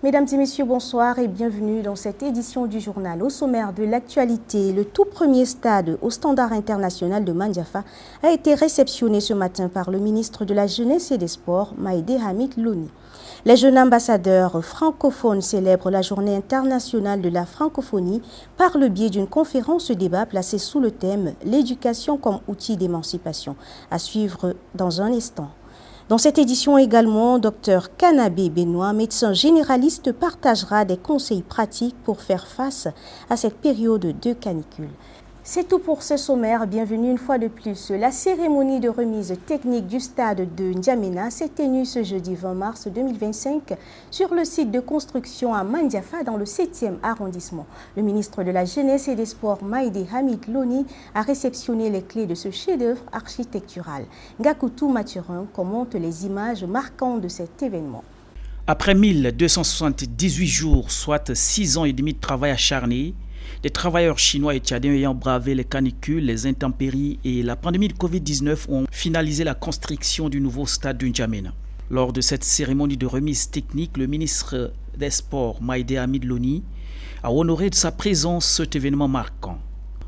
Mesdames et messieurs, bonsoir et bienvenue dans cette édition du journal. Au sommaire de l'actualité, le tout premier stade au standard international de Mandiafa a été réceptionné ce matin par le ministre de la Jeunesse et des Sports, Maïdé Hamid Loni. Les jeunes ambassadeurs francophones célèbrent la journée internationale de la francophonie par le biais d'une conférence-débat placée sous le thème « L'éducation comme outil d'émancipation » à suivre dans un instant. Dans cette édition également, Dr Kanabé Benoît, médecin généraliste, partagera des conseils pratiques pour faire face à cette période de canicule. C'est tout pour ce sommaire. Bienvenue une fois de plus. La cérémonie de remise technique du stade de N'Djamena s'est tenue ce jeudi 20 mars 2025 sur le site de construction à Mandiafa dans le 7e arrondissement. Le ministre de la Jeunesse et des Sports, Maïdé Hamid Loni, a réceptionné les clés de ce chef-d'œuvre architectural. Gakutu Mathurin commente les images marquantes de cet événement. Après 1278 jours, soit 6 ans et demi de travail acharné, des travailleurs chinois et tchadiens ayant bravé les canicules, les intempéries et la pandémie de Covid-19 ont finalisé la construction du nouveau stade de N'Djamena. Lors de cette cérémonie de remise technique, le ministre des Sports, Maïdé Hamid Loni, a honoré de sa présence cet événement marquant.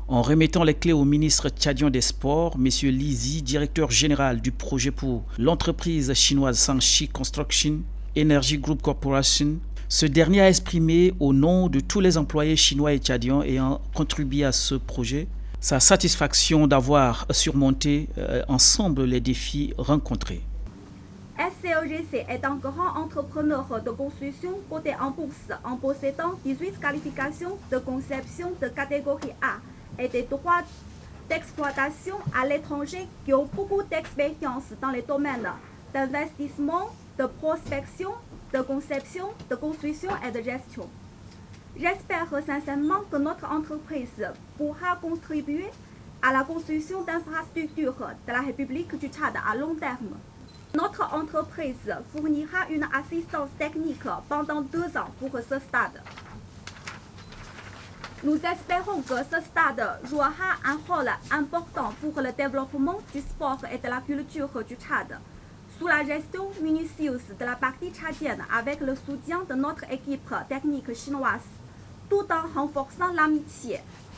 En remettant les clés au ministre tchadien des Sports, M. Lizi, directeur général du projet pour l'entreprise chinoise Sangchi Construction Energy Group Corporation, ce dernier a exprimé au nom de tous les employés chinois et tchadiens ayant contribué à ce projet sa satisfaction d'avoir surmonté ensemble les défis rencontrés. SCEGC est un grand entrepreneur de construction coté en bourse en possédant 18 qualifications de conception de catégorie A et des droits d'exploitation à l'étranger qui ont beaucoup d'expérience dans les domaines d'investissement, de prospection, de conception, de construction et de gestion. J'espère sincèrement que notre entreprise pourra contribuer à la construction d'infrastructures de la République du Tchad à long terme. Notre entreprise fournira une assistance technique pendant 2 ans pour ce stade. Nous espérons que ce stade jouera un rôle important pour le développement du sport et de la culture du Tchad, sous la gestion minutieuse de la partie tchadienne avec le soutien de notre équipe technique chinoise, tout en renforçant l'amitié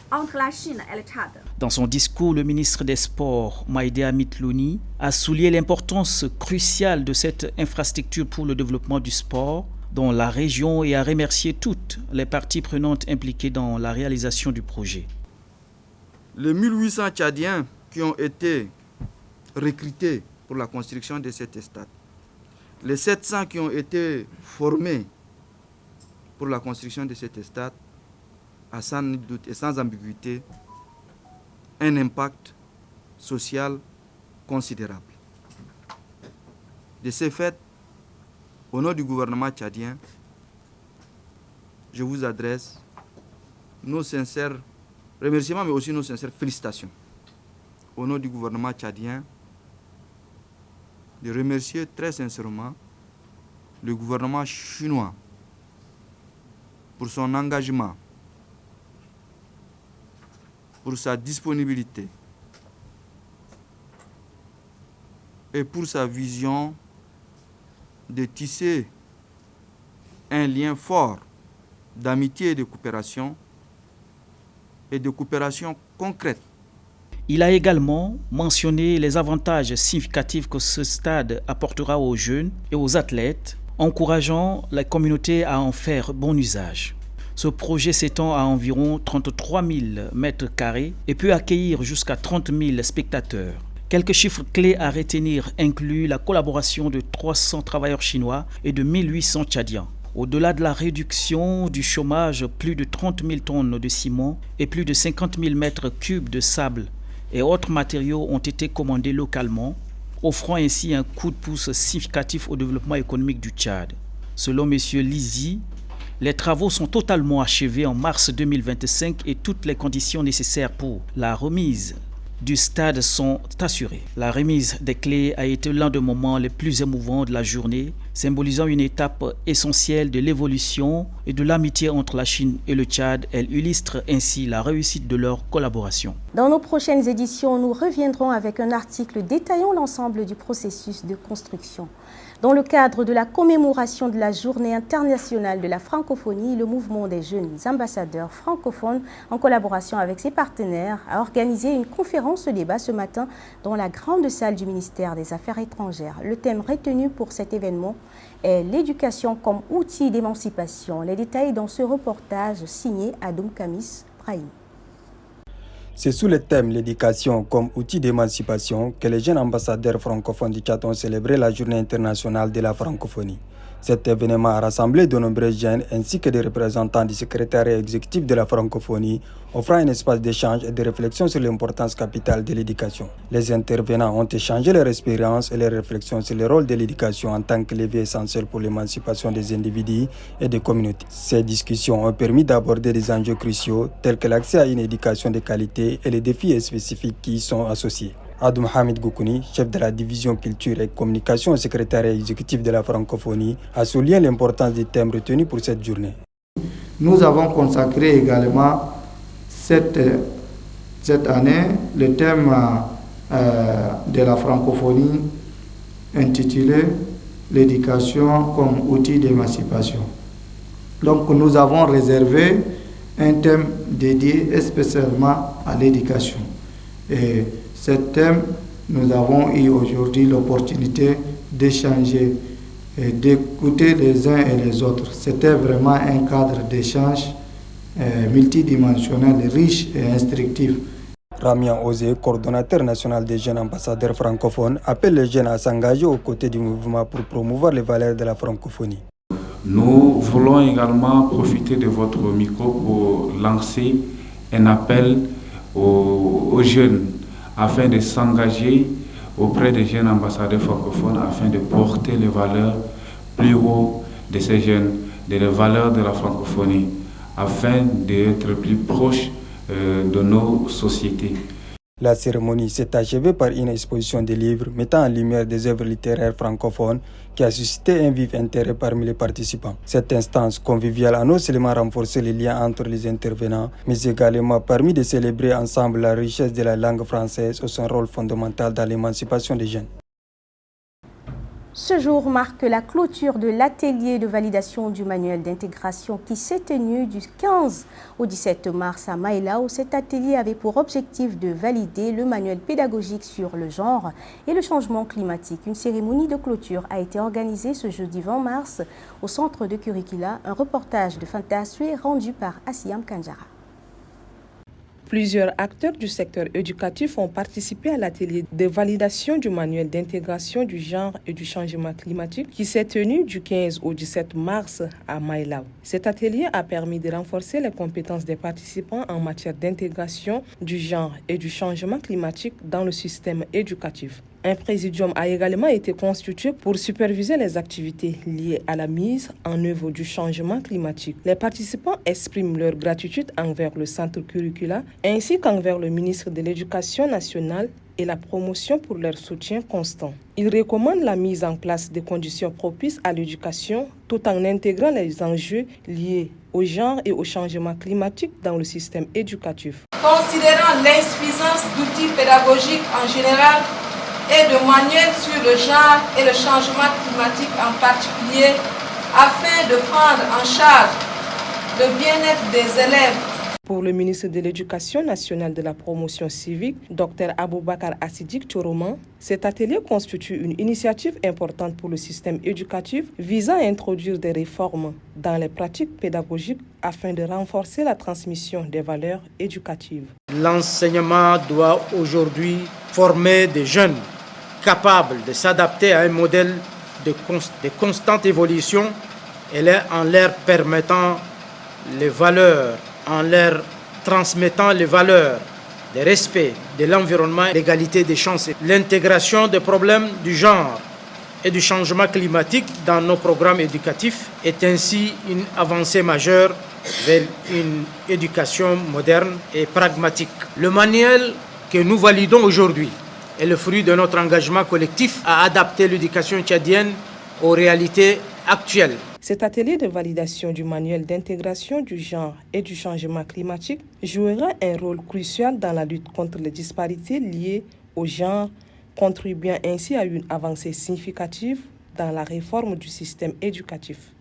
entre la Chine et le Tchad. Dans son discours, le ministre des Sports, Maïdé Hamid Loni, a souligné l'importance cruciale de cette infrastructure pour le développement du sport dans la région et a remercié toutes les parties prenantes impliquées dans la réalisation du projet. Les 1800 Tchadiens qui ont été recrutés pour la construction de cet stade, les 700 qui ont été formés pour la construction de cet stade, a sans doute et sans ambiguïté un impact social considérable. De ce fait, au nom du gouvernement tchadien, je vous adresse nos sincères remerciements, mais aussi nos sincères félicitations. Au nom du gouvernement tchadien, de remercier très sincèrement le gouvernement chinois pour son engagement, pour sa disponibilité et pour sa vision de tisser un lien fort d'amitié et de coopération concrète. Il a également mentionné les avantages significatifs que ce stade apportera aux jeunes et aux athlètes, encourageant la communauté à en faire bon usage. Ce projet s'étend à environ 33 000 mètres carrés et peut accueillir jusqu'à 30 000 spectateurs. Quelques chiffres clés à retenir incluent la collaboration de 300 travailleurs chinois et de 1800 tchadiens. Au-delà de la réduction du chômage, plus de 30 000 tonnes de ciment et plus de 50 000 mètres cubes de sable et autres matériaux ont été commandés localement, offrant ainsi un coup de pouce significatif au développement économique du Tchad. Selon M. Lizi, les travaux sont totalement achevés en mars 2025 et toutes les conditions nécessaires pour la remise du stade sont assurées. La remise des clés a été l'un des moments les plus émouvants de la journée, symbolisant une étape essentielle de l'évolution et de l'amitié entre la Chine et le Tchad. Elle illustre ainsi la réussite de leur collaboration. Dans nos prochaines éditions, nous reviendrons avec un article détaillant l'ensemble du processus de construction. Dans le cadre de la commémoration de la Journée internationale de la francophonie, le mouvement des jeunes ambassadeurs francophones, en collaboration avec ses partenaires, a organisé une conférence débat ce matin dans la grande salle du ministère des Affaires étrangères. Le thème retenu pour cet événement est l'éducation comme outil d'émancipation. Les détails dans ce reportage signé Adoum Kamis Brahim. C'est sous le thème « L'éducation comme outil d'émancipation » que les jeunes ambassadeurs francophones du Tchad ont célébré la Journée internationale de la francophonie. Cet événement a rassemblé de nombreux jeunes ainsi que des représentants du secrétariat exécutif de la francophonie, offrant un espace d'échange et de réflexion sur l'importance capitale de l'éducation. Les intervenants ont échangé leurs expériences et leurs réflexions sur le rôle de l'éducation en tant que levier essentiel pour l'émancipation des individus et des communautés. Ces discussions ont permis d'aborder des enjeux cruciaux tels que l'accès à une éducation de qualité et les défis spécifiques qui y sont associés. Adoum Hamid Goukouni, chef de la division culture et communication au secrétariat exécutif de la francophonie, a souligné l'importance des thèmes retenus pour cette journée. Nous avons consacré également cette année le thème de la francophonie intitulé « L'éducation comme outil d'émancipation ». Donc nous avons réservé un thème dédié spécialement à l'éducation. Et ce thème, nous avons eu aujourd'hui l'opportunité d'échanger et d'écouter les uns et les autres. C'était vraiment un cadre d'échange multidimensionnel, riche et instructif. Ramian Ozé, coordonnateur national des jeunes ambassadeurs francophones, appelle les jeunes à s'engager aux côtés du mouvement pour promouvoir les valeurs de la francophonie. Nous voulons également profiter de votre micro pour lancer un appel aux jeunes afin de s'engager auprès des jeunes ambassadeurs francophones, afin de porter les valeurs plus haut de ces jeunes, les valeurs de la francophonie, afin d'être plus proches de nos sociétés. La cérémonie s'est achevée par une exposition de livres mettant en lumière des œuvres littéraires francophones qui a suscité un vif intérêt parmi les participants. Cette instance conviviale a non seulement renforcé les liens entre les intervenants, mais également permis de célébrer ensemble la richesse de la langue française et son rôle fondamental dans l'émancipation des jeunes. Ce jour marque la clôture de l'atelier de validation du manuel d'intégration qui s'est tenu du 15 au 17 mars à Maïlao. Cet atelier avait pour objectif de valider le manuel pédagogique sur le genre et le changement climatique. Une cérémonie de clôture a été organisée ce jeudi 20 mars au centre de curricula. Un reportage de Fantasue rendu par Asiam Kanjara. Plusieurs acteurs du secteur éducatif ont participé à l'atelier de validation du manuel d'intégration du genre et du changement climatique qui s'est tenu du 15 au 17 mars à Maïlao. Cet atelier a permis de renforcer les compétences des participants en matière d'intégration du genre et du changement climatique dans le système éducatif. Un présidium a également été constitué pour superviser les activités liées à la mise en œuvre du changement climatique. Les participants expriment leur gratitude envers le centre curricula ainsi qu'envers le ministre de l'Éducation nationale et la promotion pour leur soutien constant. Ils recommandent la mise en place de conditions propices à l'éducation tout en intégrant les enjeux liés au genre et au changement climatique dans le système éducatif. Considérant l'insuffisance d'outils pédagogiques en général et de manuels sur le genre et le changement climatique en particulier, afin de prendre en charge le bien-être des élèves. Pour le ministre de l'Éducation nationale de la promotion civique, Dr Aboubakar Assidik Tchoroman, cet atelier constitue une initiative importante pour le système éducatif visant à introduire des réformes dans les pratiques pédagogiques afin de renforcer la transmission des valeurs éducatives. L'enseignement doit aujourd'hui former des jeunes capables de s'adapter à un modèle de constante évolution et en leur permettant les valeurs, en leur transmettant les valeurs de respect de l'environnement, l'égalité des chances. L'intégration des problèmes du genre et du changement climatique dans nos programmes éducatifs est ainsi une avancée majeure vers une éducation moderne et pragmatique. Le manuel que nous validons aujourd'hui est le fruit de notre engagement collectif à adapter l'éducation tchadienne aux réalités actuelles. Cet atelier de validation du manuel d'intégration du genre et du changement climatique jouera un rôle crucial dans la lutte contre les disparités liées au genre, contribuant ainsi à une avancée significative dans la réforme du système éducatif.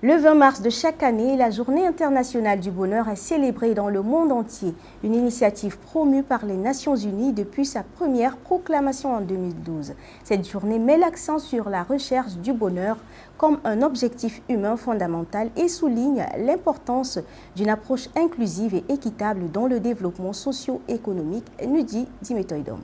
Le 20 mars de chaque année, la Journée internationale du bonheur est célébrée dans le monde entier. Une initiative promue par les Nations Unies depuis sa première proclamation en 2012. Cette journée met l'accent sur la recherche du bonheur comme un objectif humain fondamental et souligne l'importance d'une approche inclusive et équitable dans le développement socio-économique, nous dit Dimetoidom.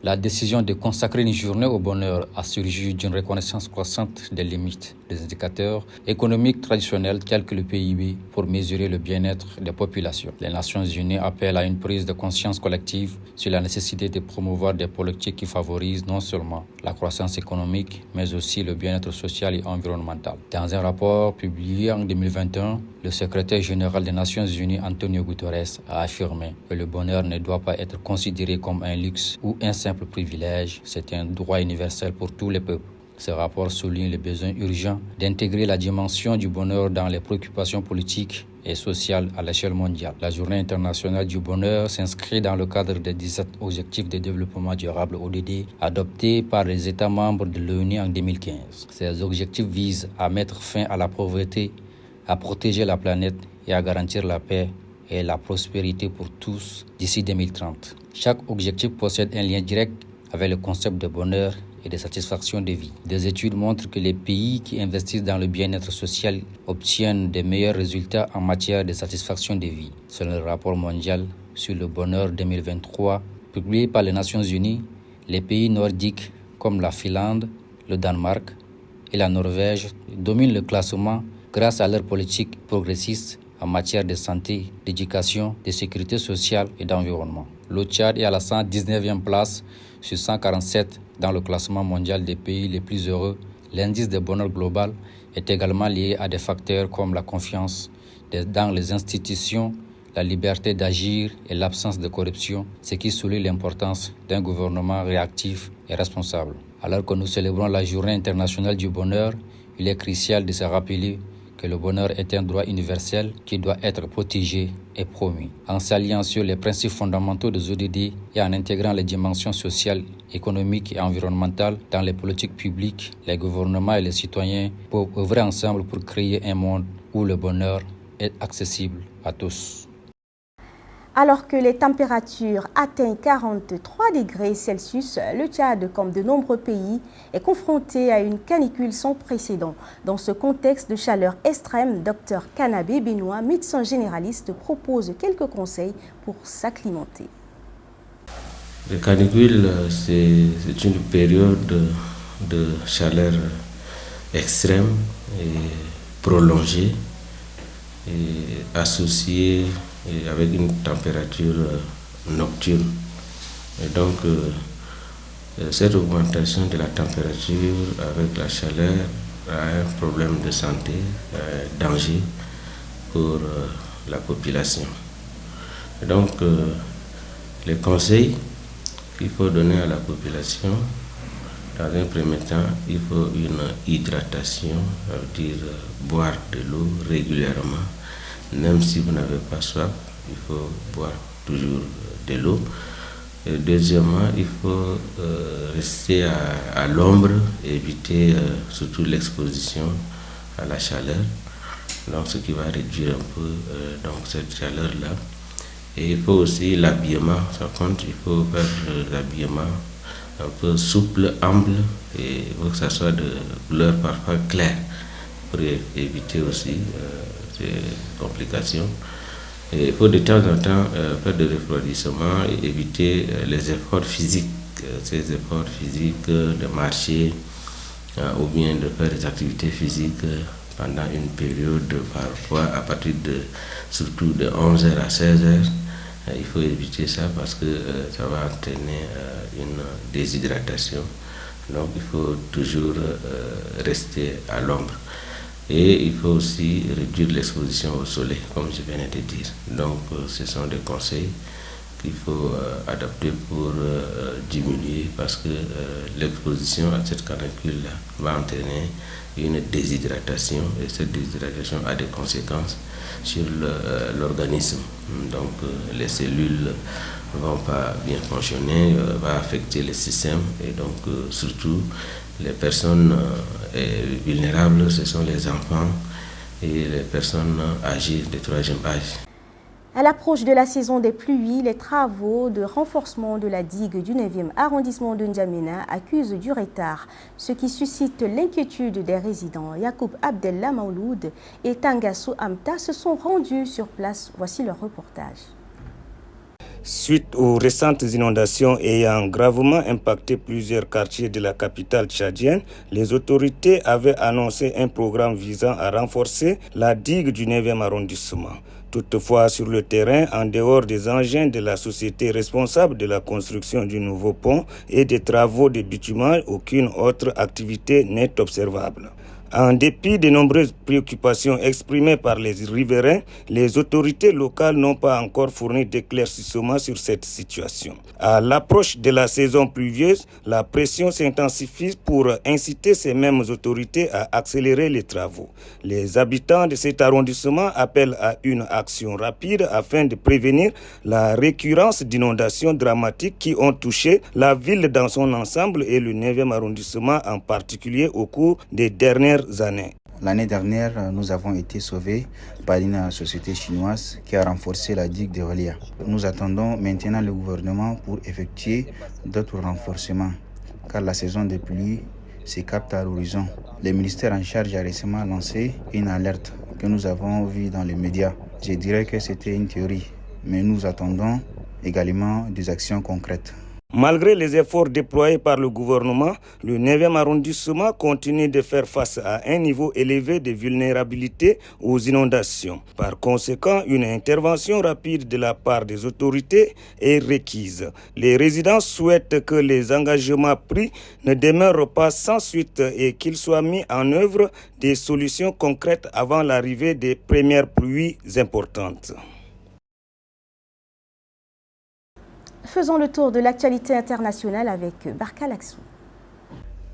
La décision de consacrer une journée au bonheur a surgi d'une reconnaissance croissante des limites des indicateurs économiques traditionnels tels que le PIB pour mesurer le bien-être des populations. Les Nations Unies appellent à une prise de conscience collective sur la nécessité de promouvoir des politiques qui favorisent non seulement la croissance économique, mais aussi le bien-être social et environnemental. Dans un rapport publié en 2021, le secrétaire général des Nations Unies, Antonio Guterres, a affirmé que le bonheur ne doit pas être considéré comme un luxe ou un simple privilège, c'est un droit universel pour tous les peuples. Ce rapport souligne le besoin urgent d'intégrer la dimension du bonheur dans les préoccupations politiques et sociales à l'échelle mondiale. La Journée internationale du bonheur s'inscrit dans le cadre des 17 objectifs de développement durable ODD adoptés par les États membres de l'ONU en 2015. Ces objectifs visent à mettre fin à la pauvreté, à protéger la planète et à garantir la paix et la prospérité pour tous d'ici 2030. Chaque objectif possède un lien direct avec le concept de bonheur et de satisfaction de vie. Des études montrent que les pays qui investissent dans le bien-être social obtiennent de meilleurs résultats en matière de satisfaction de vie. Selon le rapport mondial sur le bonheur 2023, publié par les Nations Unies, les pays nordiques comme la Finlande, le Danemark et la Norvège dominent le classement grâce à leur politique progressiste en matière de santé, d'éducation, de sécurité sociale et d'environnement. Le Tchad est à la 119e place sur 147 dans le classement mondial des pays les plus heureux. L'indice de bonheur global est également lié à des facteurs comme la confiance dans les institutions, la liberté d'agir et l'absence de corruption, ce qui souligne l'importance d'un gouvernement réactif et responsable. Alors que nous célébrons la Journée internationale du bonheur, il est crucial de se rappeler que le bonheur est un droit universel qui doit être protégé et promu. En s'alliant sur les principes fondamentaux des ODD et en intégrant les dimensions sociales, économiques et environnementales dans les politiques publiques, les gouvernements et les citoyens peuvent œuvrer ensemble pour créer un monde où le bonheur est accessible à tous. Alors que les températures atteignent 43 degrés Celsius, le Tchad, comme de nombreux pays, est confronté à une canicule sans précédent. Dans ce contexte de chaleur extrême, Dr Kanabé Benoît, médecin généraliste, propose quelques conseils pour s'acclimater. La canicule, c'est une période de chaleur extrême et prolongée et associée et avec une température nocturne. Et donc, cette augmentation de la température avec la chaleur a un problème de santé, un danger pour la population. Et donc, les conseils qu'il faut donner à la population, dans un premier temps, il faut une hydratation, ça veut dire boire de l'eau régulièrement. Même si vous n'avez pas soif, il faut boire toujours de l'eau. Et deuxièmement, il faut rester à l'ombre, éviter surtout l'exposition à la chaleur, donc ce qui va réduire un peu donc cette chaleur-là. Et il faut aussi l'habillement, ça compte, il faut faire l'habillement un peu souple, ample, et il faut que ça soit de couleur parfois claire, pour éviter aussi complications. Et il faut de temps en temps faire des refroidissements et éviter les efforts physiques, ces efforts physiques de marcher ou bien de faire des activités physiques pendant une période, parfois à partir de surtout de 11h à 16h. Il faut éviter ça parce que ça va entraîner une déshydratation. Donc il faut toujours rester à l'ombre. Et il faut aussi réduire l'exposition au soleil, comme je viens de dire. Donc, ce sont des conseils qu'il faut adapter pour diminuer, parce que l'exposition à cette canicule-là va entraîner une déshydratation, et cette déshydratation a des conséquences sur l'organisme. Donc, les cellules ne vont pas bien fonctionner, va affecter le système et donc surtout les personnes vulnérables, ce sont les enfants et les personnes âgées de troisième âge. À l'approche de la saison des pluies, les travaux de renforcement de la digue du 9e arrondissement de N'Djamena accusent du retard, ce qui suscite l'inquiétude des résidents. Yacoub Abdellah Maouloud et Tangassou Amta se sont rendus sur place. Voici leur reportage. Suite aux récentes inondations ayant gravement impacté plusieurs quartiers de la capitale tchadienne, les autorités avaient annoncé un programme visant à renforcer la digue du 9e arrondissement. Toutefois, sur le terrain, en dehors des engins de la société responsable de la construction du nouveau pont et des travaux de bitumage, aucune autre activité n'est observable. En dépit de nombreuses préoccupations exprimées par les riverains, les autorités locales n'ont pas encore fourni d'éclaircissements sur cette situation. À l'approche de la saison pluvieuse, la pression s'intensifie pour inciter ces mêmes autorités à accélérer les travaux. Les habitants de cet arrondissement appellent à une action rapide afin de prévenir la récurrence d'inondations dramatiques qui ont touché la ville dans son ensemble et le 9e arrondissement en particulier au cours des dernières années. L'année dernière, nous avons été sauvés par une société chinoise qui a renforcé la digue de Walia. Nous attendons maintenant le gouvernement pour effectuer d'autres renforcements, car la saison des pluies se capte à l'horizon. Le ministère en charge a récemment lancé une alerte que nous avons vue dans les médias. Je dirais que c'était une théorie, mais nous attendons également des actions concrètes. Malgré les efforts déployés par le gouvernement, le 9e arrondissement continue de faire face à un niveau élevé de vulnérabilité aux inondations. Par conséquent, une intervention rapide de la part des autorités est requise. Les résidents souhaitent que les engagements pris ne demeurent pas sans suite et qu'il soit mis en œuvre des solutions concrètes avant l'arrivée des premières pluies importantes. Faisons le tour de l'actualité internationale avec Barka Laksou.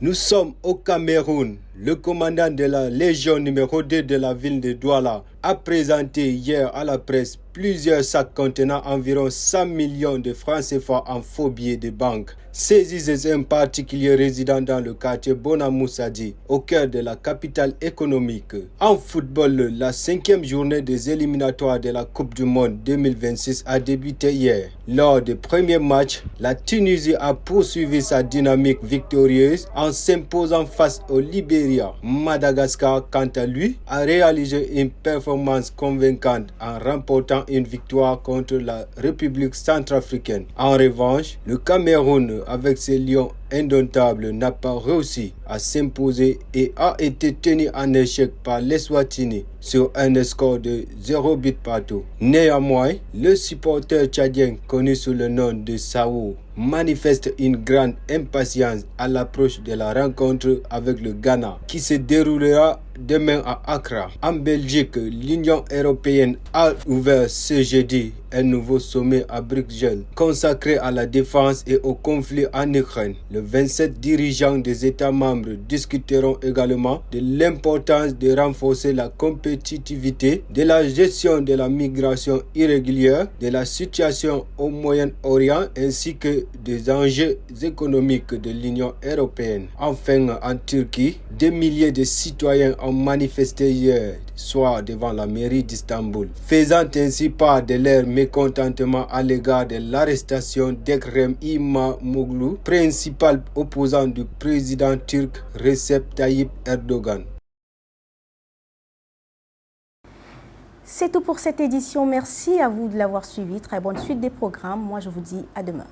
Nous sommes au Cameroun. Le commandant de la Légion numéro 2 de la ville de Douala a présenté hier à la presse plusieurs sacs contenant environ 100 millions de francs CFA en faux billets de banque, saisis chez un particulier résident dans le quartier Bonamoussadi, au cœur de la capitale économique. En football, la 5e journée des éliminatoires de la Coupe du Monde 2026 a débuté hier. Lors du premier match, la Tunisie a poursuivi sa dynamique victorieuse en s'imposant face au Libéria. Madagascar, quant à lui, a réalisé une performance convaincante en remportant une victoire contre la République centrafricaine. En revanche, le Cameroun, avec ses lions indomptables, n'a pas réussi à s'imposer et a été tenu en échec par l'Eswatini sur un score de 0 but partout. Néanmoins, le supporter tchadien connu sous le nom de Saou manifeste une grande impatience à l'approche de la rencontre avec le Ghana qui se déroulera demain à Accra. En Belgique, l'Union européenne a ouvert ce jeudi un nouveau sommet à Bruxelles consacré à la défense et au conflit en Ukraine. Les 27 dirigeants des États membres discuteront également de l'importance de renforcer la compétitivité, de la gestion de la migration irrégulière, de la situation au Moyen-Orient ainsi que des enjeux économiques de l'Union européenne. Enfin, en Turquie, des milliers de citoyens ont manifesté hier soir devant la mairie d'Istanbul, faisant ainsi part de leur mécontentement à l'égard de l'arrestation d'Ekrem İmamoğlu, principal opposant du président turc Recep Tayyip Erdogan. C'est tout pour cette édition. Merci à vous de l'avoir suivi. Très bonne suite des programmes. Moi, je vous dis à demain.